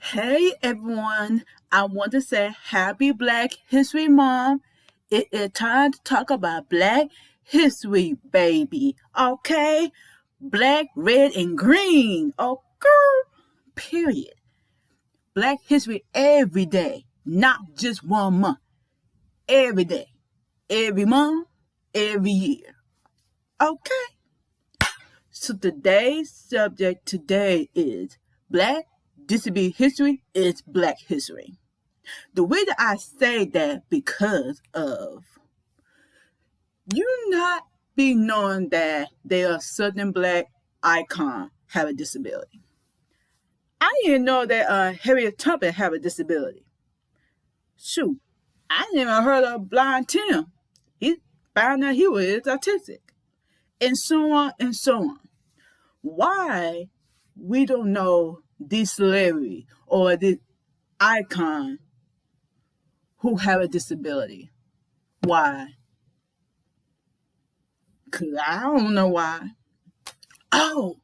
Hey everyone, I want to say happy Black History Month. It is time to talk about Black History, baby. Okay? Black, red, and green. Okay? Period. Black history every day, not just 1 month. Every day, every month, every year. Okay? So today's subject today is Black Disability History is Black History. The way that I say that because of you not be knowing that there are certain black icons have a disability. I didn't know that Harriet Tubman have a disability. Shoot, I never heard of Blind Tim. He found out he was autistic, and so on and so on. Why we don't know this celebrity or this icon who have a disability? Why? Cause I don't know why. Oh,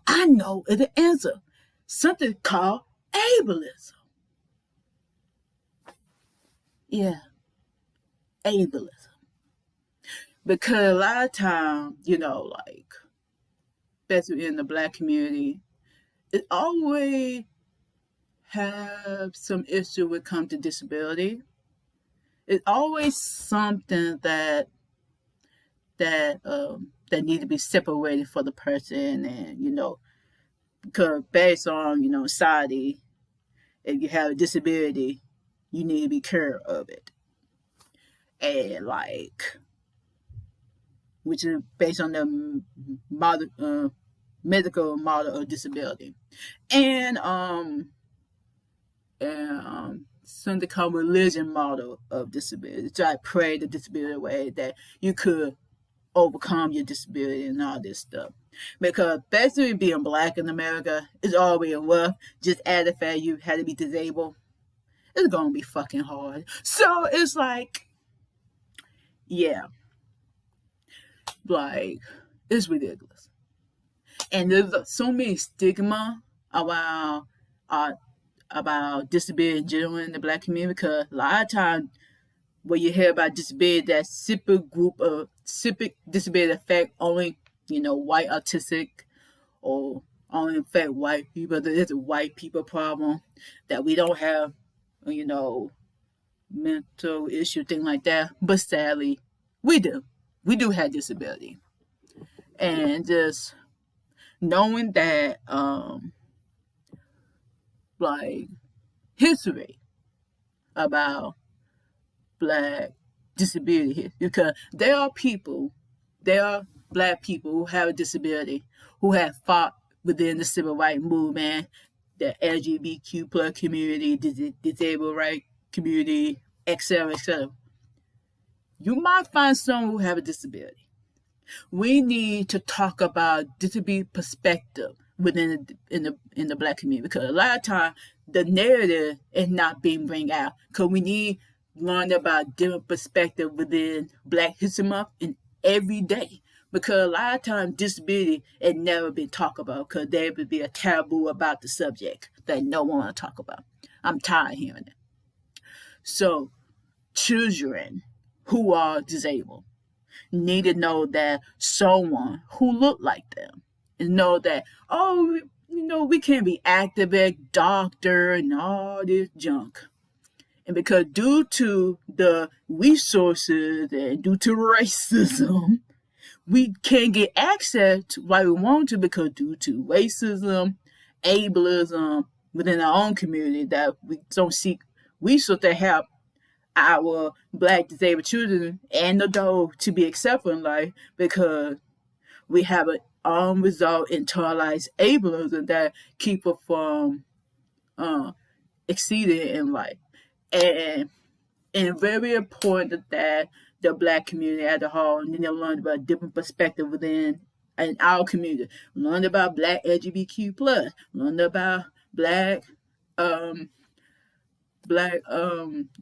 I know the answer. Something called ableism. Yeah, ableism. Because a lot of times, like, especially in the black community, it always have some issue when it comes to disability. It's always something that need to be separated for the person, and because based on society, if you have a disability, you need to be care of it, and like, which is based on the model, medical model of disability, and something called religion model of disability. So I pray the disability way that you could overcome your disability and all this stuff. Because basically being black in America is always rough. Just add the fact you had to be disabled. It's gonna be fucking hard. So it's like, yeah, like it's ridiculous. And there's so many stigma around uh, about disability in general in the black community, because a lot of times when you hear about disability, that specific disability affect only, white autistic, or only affect white people. There's a white people problem, that we don't have, you know, mental issue, thing like that. But sadly, we do. We do have disability. And just knowing that, like, history about black disability, because there are black people who have a disability, who have fought within the civil rights movement, the LGBTQ plus community, the disabled right community, etc., etc. You might find someone who have a disability. We need to talk about disability perspective within in the black community, because a lot of time the narrative is not being bring out, because we need learn about different perspective within Black History Month and every day, because a lot of times disability had never been talked about, because there would be a taboo about the subject that no one want to talk about. I'm tired of hearing it. So children who are disabled need to know that someone who look like them, and know that, oh, we can't be activist, doctor, and all this junk. And because due to the resources and due to racism, we can't get access to what we want to, because due to racism, ableism within our own community, that we don't seek resources to help our black disabled children and adults to be accepted in life, because we have an unresolved internalized ableism that keep us from exceeding in life. And very important that the black community as a whole need to learn about different perspective within in our community. Learn about black LGBTQ plus. Learn about um black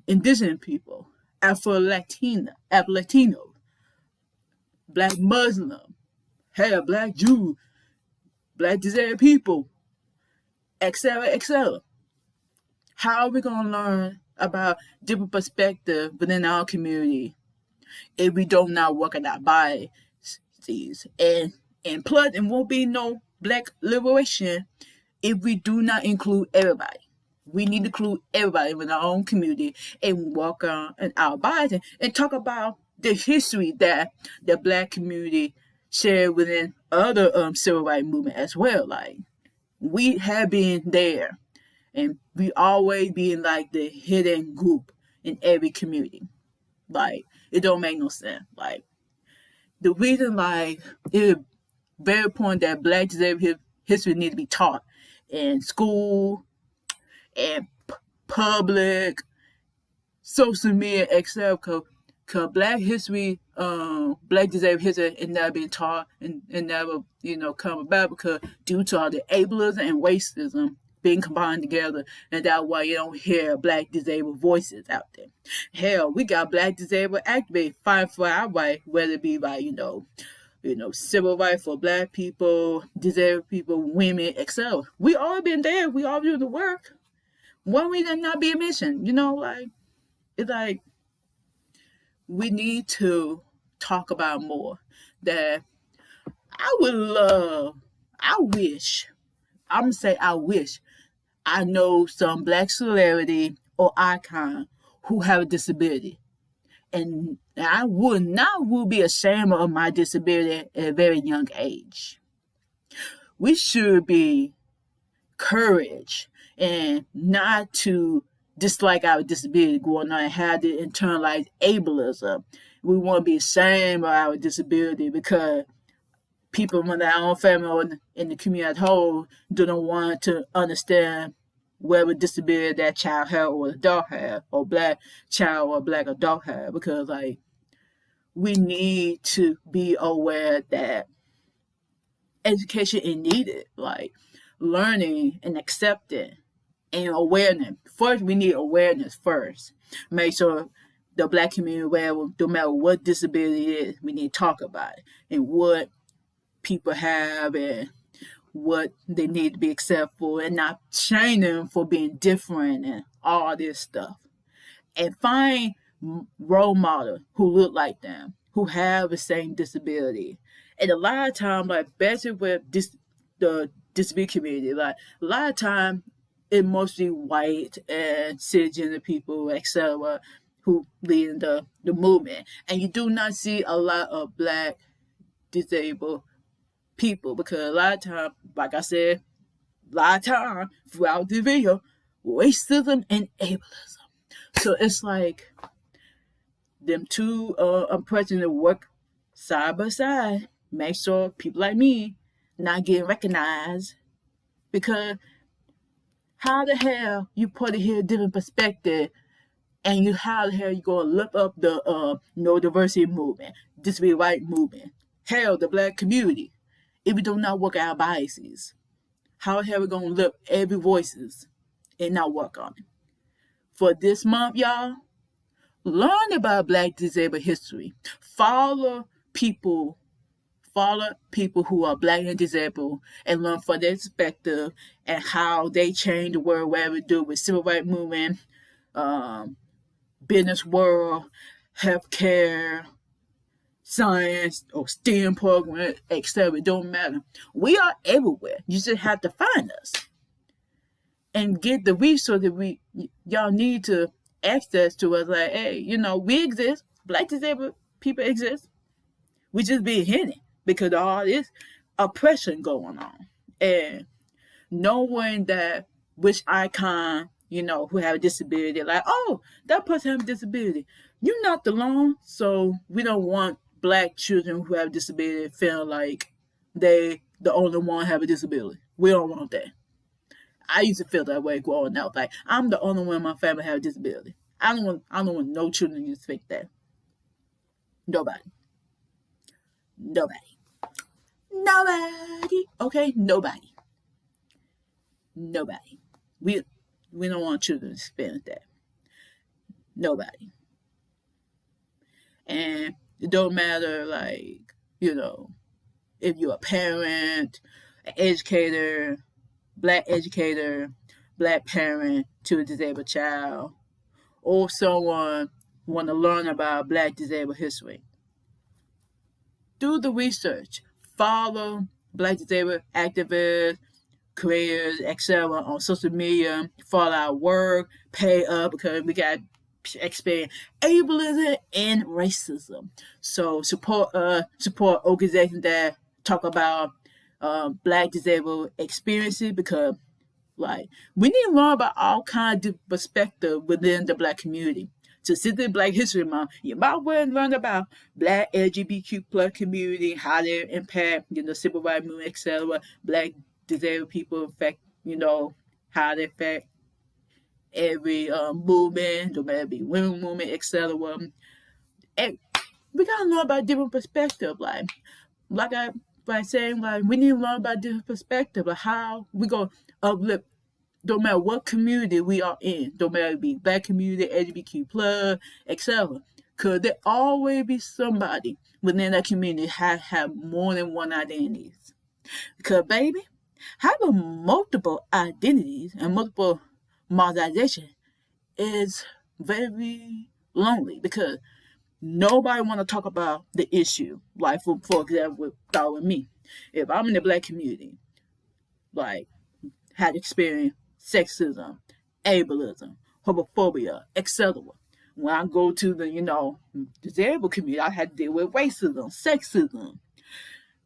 indigenous people, Afro Latino, black Muslim, hey, black Jew, black disabled people, etc., etc. How are we going to learn about different perspectives within our community if we do not work at our biases? And plus, it won't be no black liberation if we do not include everybody. We need to include everybody in our own community and work on our biases and talk about the history that the black community shared within other civil rights movement as well. Like, we have been there, and we always been like the hidden group in every community. Like, it don't make no sense. Like, the reason, like, it's very important that black disabled history need to be taught in school and public, social media, etc. Cause black history, black disabled history is never been taught and never, come about because due to all the ableism and racism being combined together, and that's why you don't hear black disabled voices out there. Hell, we got black disabled activists fighting for our right, whether it be like, civil rights for black people, disabled people, women, etc. We all been there. We all do the work. Why we not be mentioned? It's like we need to talk about more. That I would love, I wish, I'm gonna say I wish I know some black celebrity or icon who have a disability. And I would be ashamed of my disability at a very young age. We should be courage and not to dislike our disability going on and have the internalized ableism. We want to be ashamed of our disability because people in our own family or in the community as a whole don't want to understand whatever disability that child had or adult had, or black child or black adult had, because like we need to be aware that education is needed, like learning and accepting and awareness. First, we need awareness first. Make sure the black community aware, no matter what disability it is, we need to talk about it and what people have and what they need to be accepted for, and not shame them for being different and all this stuff. And find role models who look like them, who have the same disability. And a lot of times, like especially with the disability community, like a lot of times it's mostly white and cisgender people, etc., who lead the movement. And you do not see a lot of black disabled people because a lot of times, like I said, a lot of time throughout the video, racism and ableism. So it's like them two unprecedented work side by side, make sure people like me not getting recognized, because how the hell you put it here different perspective, and how the hell you gonna lift up the no diversity movement, disability right movement, hell the black community, if we do not work our biases? How the hell we gonna lift every voices and not work on it? For this month, y'all, learn about black disabled history. Follow people who are black and disabled and learn from their perspective and how they change the world, whatever we do with civil rights movement, business world, healthcare, science, or STEM program, etc. It don't matter. We are everywhere. You just have to find us and get the resources y'all need to access to us. Like, hey, we exist. Black disabled people exist. We just being hidden because of all this oppression going on. And knowing that which icon, who have a disability, like, oh, that person have a disability. You're not alone. So we don't want black children who have a disability feel like they the only one have a disability. We don't want that. I used to feel that way growing up. Like, I'm the only one in my family have a disability. I don't want no children to think that. Nobody. Okay, nobody. We don't want children to experience that. Nobody. And it don't matter, like, if you're a parent, an educator, black parent, to a disabled child, or someone want to learn about Black disabled history, do the research. Follow Black disabled activists, creators, etc. on social media. Follow our work, pay up because we got experience ableism and racism. So support organizations that talk about Black disabled experiences because like we need to learn about all kinds of perspective within the Black community. Specifically Black History Month, you might well learn about Black LGBTQ plus community, how they impact, civil rights movement, etc. Black disabled people affect, how they affect every movement, no matter be women movement, etc. And we gotta learn about different perspective. Like I by saying we need to learn about different perspective of how we go uplift no matter what community we are in, no matter it be Black community, LGBTQ plus, etc. Cause there always be somebody within that community have more than one identities. Because baby, having multiple identities and multiple marginalization is very lonely because nobody want to talk about the issue. Like for example, start with me. If I'm in the Black community, like had experienced sexism, ableism, homophobia, etc. When I go to the disabled community, I had to deal with racism, sexism.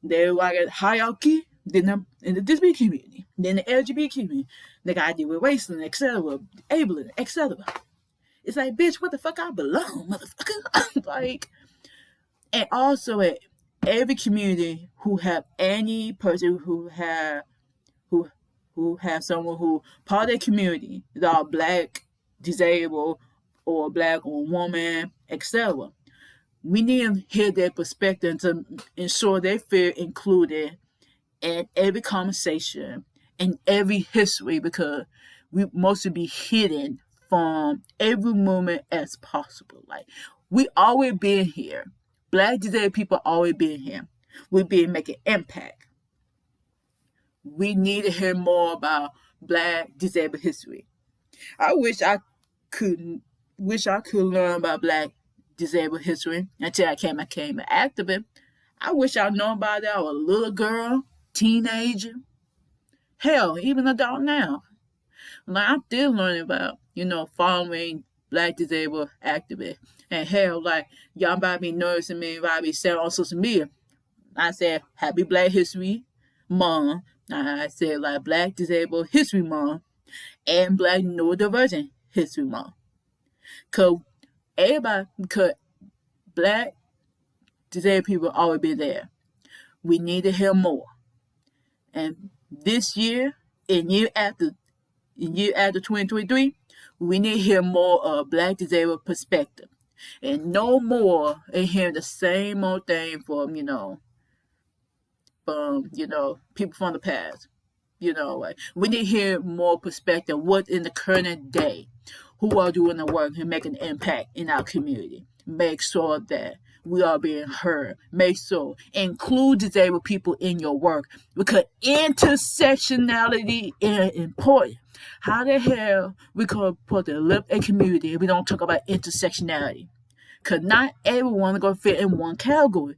They're like a hierarchy. Then in the disability community, then the LGBT community, they got to deal with racism, etc., ableism, etc. It's like, bitch, what the fuck I belong, motherfucker? Like, and also at every community who have any person who have someone who part of their community is all Black, disabled, or Black or woman, etc. We need to hear their perspective to ensure they feel included in every conversation and every history because we mostly be hidden from every moment as possible. Like we always been here. Black disabled people always been here. We've been making impact. We need to hear more about Black disabled history. I could learn about Black disabled history until I became an activist. I wish I'd known about that. I was a little girl, teenager, hell, even adult now. Like I'm still learning about, following Black disabled activists. And hell, like y'all might be noticing me, might be saying on social media. I said Happy Black History Month. I said like Black Disabled History Month and Black Neurodivergent History Month. Cause Black disabled people always be there. We need to hear more. And this year, in year after 2023, we need to hear more of Black disabled perspective. And no more in hearing the same old thing from, people from the past. Like we need to hear more perspective, what in the current day, who are doing the work and making an impact in our community. Make sure that we are being heard. Make sure include disabled people in your work because intersectionality is important. How the hell we could put the live a community if we don't talk about intersectionality? Because not everyone is going to fit in one category.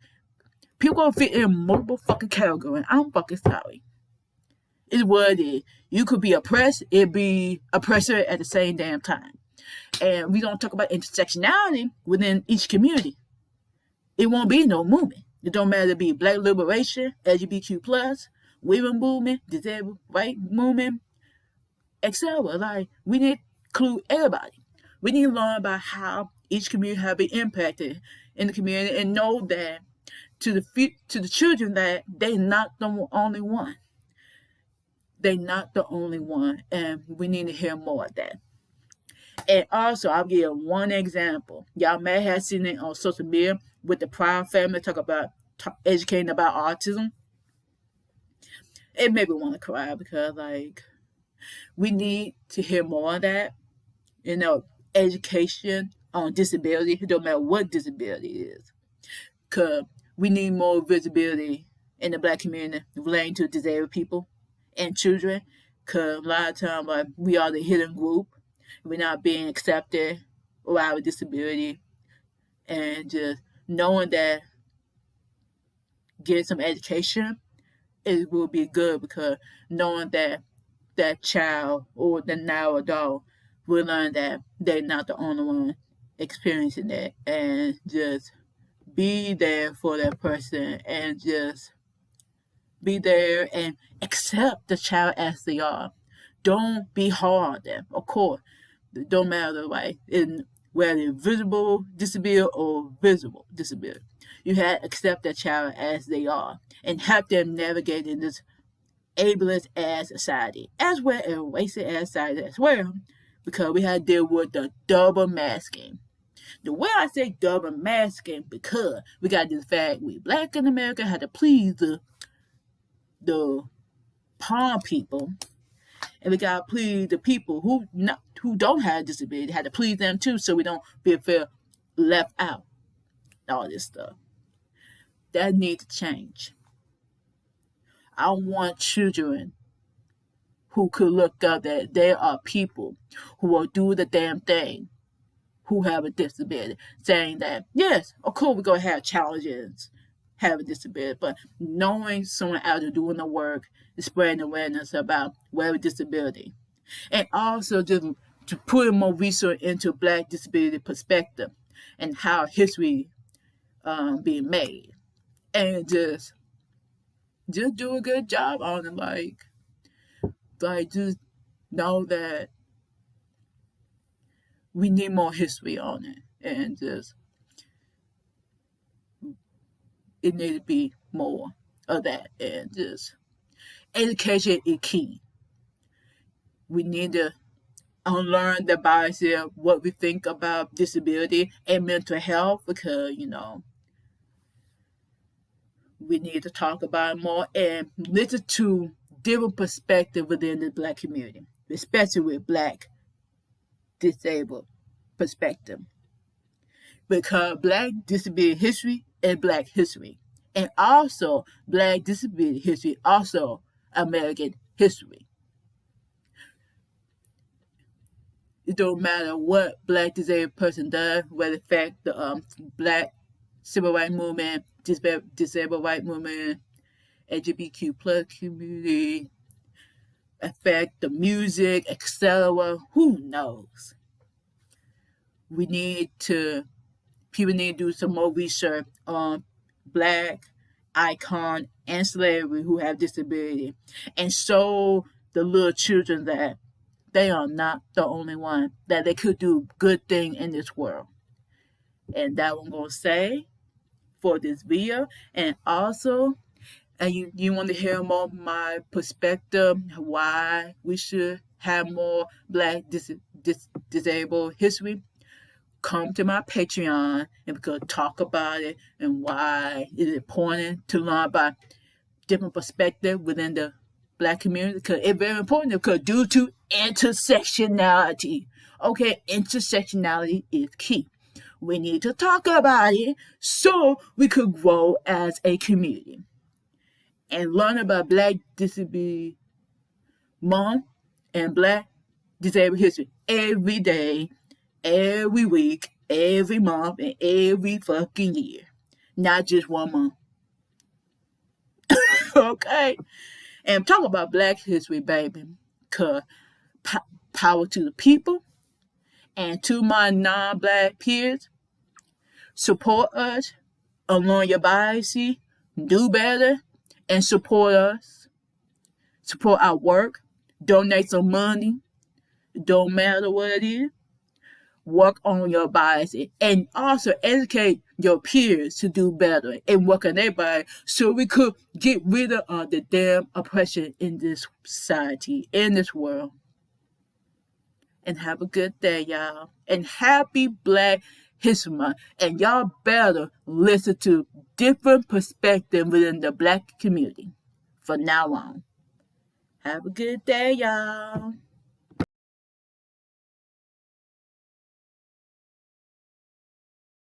People going to fit in multiple fucking categories. I'm fucking sorry. It's what it is. You could be oppressed, it be oppressor at the same damn time. And we don't talk about intersectionality within each community. It won't be no movement. It don't matter to be Black liberation, LGBTQ plus, women movement, disabled right movement, etc. Like we need to include everybody. We need to learn about how each community have been impacted in the community and know that to the children that they're not the only one. They're not the only one, and we need to hear more of that. And also, I'll give one example. Y'all may have seen it on social media with the Proud family talk about educating about autism. It made me want to cry because, like, we need to hear more of that. Education on disability, no matter what disability it is. Because we need more visibility in the Black community relating to disabled people and children. Because a lot of times, like, we are the hidden group. we're not being accepted with our disability, and just knowing that getting some education, it will be good, because knowing that that child or the now adult will learn that they're not the only one experiencing that, and just be there for that person, and just be there and accept the child as they are. Don't be hard on them. Of course, it don't matter, right? In whether visible disability or visible disability, you have to accept that child as they are and help them navigate in this ableist as society, as well as racist as society as well, because we have to deal with the double masking. The way I say double masking, because we got this fact we black in America had to please the palm people, and we gotta please the people who don't have disability. Had to please them too, so we don't feel left out. All this stuff that needs to change. I want children who could look up that there are people who will do the damn thing, who have a disability, saying that yes, of course we're gonna have challenges having a disability, but knowing someone out there doing the work, spreading awareness about whatever disability, and also just to put more research into Black disability perspective and how history being made, and just do a good job on it, like just know that we need more history on it, and just it needs to be more of that, and just education is key. We need to unlearn the biases of what we think about disability and mental health, because we need to talk about it more and listen to different perspectives within the Black community, especially with Black disabled perspective, because Black disability history is Black history, and also Black disability history also American history. It don't matter what Black disabled person does, whether it affect the Black civil rights movement, disabled rights movement, LGBTQ plus community, affect the music, etc. Who knows? People need to do some more research on Black icon and slavery who have disability, and show the little children that they are not the only one, that they could do good thing in this world. And that I'm gonna say for this video. And also, and you want to hear more of my perspective, why we should have more Black disabled history, come to my Patreon and we could talk about it, and why it is important to learn about different perspectives within the Black community, because it's very important, because due to intersectionality. Okay, intersectionality is key. We need to talk about it so we could grow as a community and learn about Black Disability Month and Black Disabled History every day, every week, every month, and every fucking year. Not just 1 month. Okay? And talk about Black history, baby. Because power to the people, and to my non-Black peers, support us, unlearn your biases, do better, and support us. Support our work, donate some money, don't matter what it is. Work on your biases, and also educate your peers to do better and work on their bias, so we could get rid of the damn oppression in this society, in this world. And have a good day, y'all. And happy Black History Month. And y'all better listen to different perspectives within the Black community from now on. Have a good day, y'all.